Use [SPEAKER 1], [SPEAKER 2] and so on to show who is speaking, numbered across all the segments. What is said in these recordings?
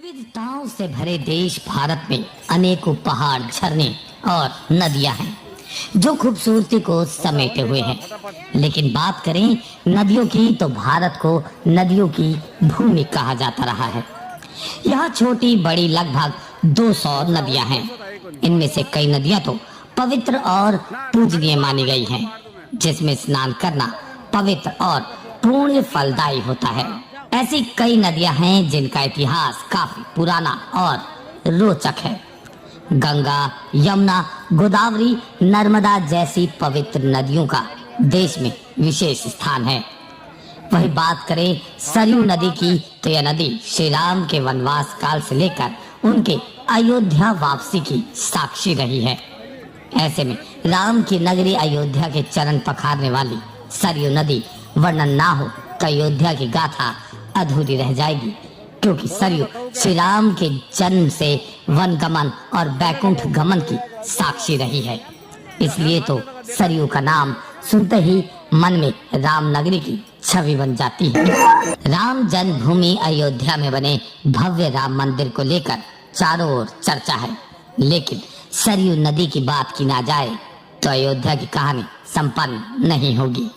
[SPEAKER 1] विविधताओं से भरे देश भारत में अनेकों पहाड़, झरने और नदियां हैं जो खूबसूरती को समेटे हुए हैं। लेकिन बात करें नदियों की तो भारत को नदियों की भूमि कहा जाता रहा है। यहाँ छोटी बड़ी लगभग 200 नदियां हैं। इनमें से कई नदियां तो पवित्र और पूजनीय मानी गई हैं, जिसमें स्नान करना पवित्र और पुण्य फलदायी होता है। ऐसी कई नदियां हैं जिनका इतिहास काफी पुराना और रोचक है। गंगा, यमुना, गोदावरी, नर्मदा जैसी पवित्र नदियों का देश में विशेष स्थान है। वही बात करें सरयू नदी की तो यह नदी श्री राम के वनवास काल से लेकर उनके अयोध्या वापसी की साक्षी रही है। ऐसे में राम की नगरी अयोध्या के चरण पखारने वाली सरयू नदी वर्णन ना हो तो अयोध्या की गाथा अधूरी रह जाएगी, क्योंकि सरयू श्री राम के जन्म से वन गमन और बैकुंठ गमन की साक्षी रही है। इसलिए तो सरयू का नाम सुनते ही मन में राम नगरी की छवि बन जाती है। राम जन्मभूमि अयोध्या में बने भव्य राम मंदिर को लेकर चारों ओर चर्चा है, लेकिन सरयू नदी की बात की ना जाए तो अयोध्या की कहानी संपन्न नहीं होगी।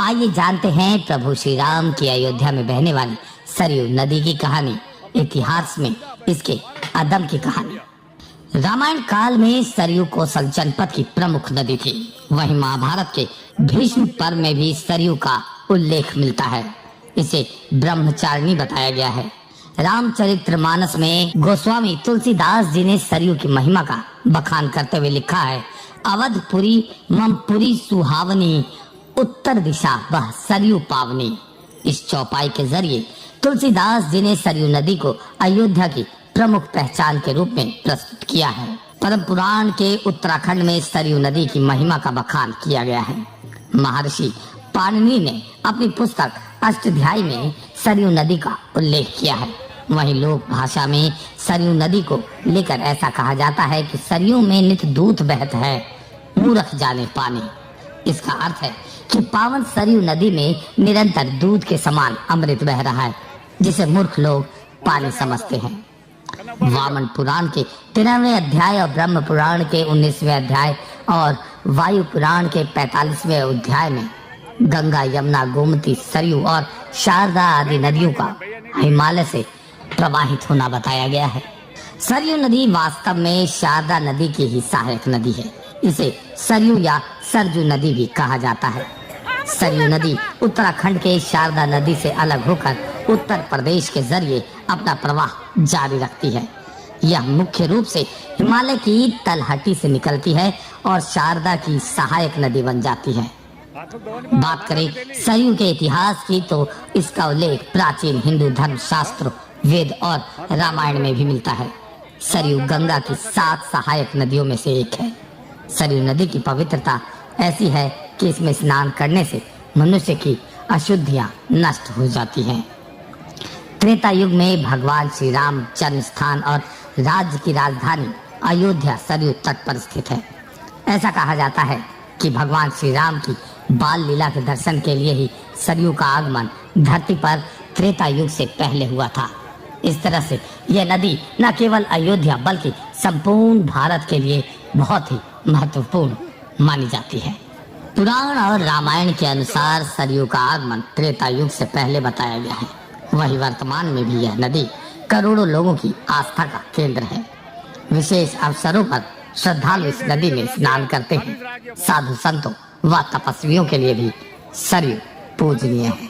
[SPEAKER 1] आइए जानते हैं प्रभु श्री राम की अयोध्या में बहने वाली सरयू नदी की कहानी, इतिहास में इसके अदम की कहानी। रामायण काल में सरयू कोसल जनपद की प्रमुख नदी थी। वहीं महाभारत के भीष्म पर्व में भी सरयू का उल्लेख मिलता है। इसे ब्रह्मचारिणी बताया गया है। रामचरितमानस में गोस्वामी तुलसीदास जी ने सरयू की महिमा का बखान करते हुए लिखा है, अवधपुरी ममपुरी सुहावनी, उत्तर दिशा वह सरयू पावनी। इस चौपाई के जरिए तुलसीदास जी ने सरयू नदी को अयोध्या की प्रमुख पहचान के रूप में प्रस्तुत किया है। पद्म पुराण के उत्तराखंड में सरयू नदी की महिमा का बखान किया गया है। महर्षि पाणिनि ने अपनी पुस्तक अष्टाध्यायी में सरयू नदी का उल्लेख किया है। वहीं लोक भाषा में सरयू नदी को लेकर ऐसा कहा जाता है कि सरयू में नित दूध बहत है, मूर्ख जाने पानी। इसका अर्थ है कि पावन सरयू नदी में निरंतर दूध के समान अमृत बह रहा है, जिसे मूर्ख लोग पानी समझते हैं। वामन पुराण के 13वें अध्याय और ब्रह्म पुराण के 19वें अध्याय और वायु पुराण के 45वें अध्याय में गंगा, यमुना, गोमती, सरयू और शारदा आदि नदियों का हिमालय से प्रवाहित होना बताया गया है। सरयू नदी वास्तव में शारदा नदी की ही सहायक नदी है। इसे सरयू या सरजू नदी भी कहा जाता है। सरयू नदी उत्तराखंड के शारदा नदी से अलग होकर उत्तर प्रदेश के जरिए अपना प्रवाह जारी रखती है। यह मुख्य रूप से हिमालय की तलहटी से निकलती है और शारदा की सहायक नदी बन जाती है। बात करें सरयू के इतिहास की तो इसका उल्लेख प्राचीन हिंदू धर्म शास्त्र, वेद और रामायण में भी मिलता है। सरयू गंगा की 7 सहायक नदियों में से एक है। सरयू नदी की पवित्रता ऐसी है कि इसमें स्नान करने से मनुष्य की अशुद्धियां नष्ट हो जाती हैं। त्रेता युग में भगवान श्री राम जन्म स्थान और राज्य की राजधानी अयोध्या सरयू तट पर स्थित है। ऐसा कहा जाता है कि भगवान श्री राम की बाल लीला के दर्शन के लिए ही सरयू का आगमन धरती पर त्रेता युग से पहले हुआ था। इस तरह से यह नदी न केवल अयोध्या बल्कि संपूर्ण भारत के लिए बहुत ही महत्वपूर्ण मानी जाती है। पुराण और रामायण के अनुसार सरयू का आगमन त्रेता युग से पहले बताया गया है। वही वर्तमान में भी यह नदी करोड़ों लोगों की आस्था का केंद्र है। विशेष अवसरों पर श्रद्धालु इस नदी में स्नान करते हैं। साधु संतों व तपस्वियों के लिए भी सरयू पूजनीय है।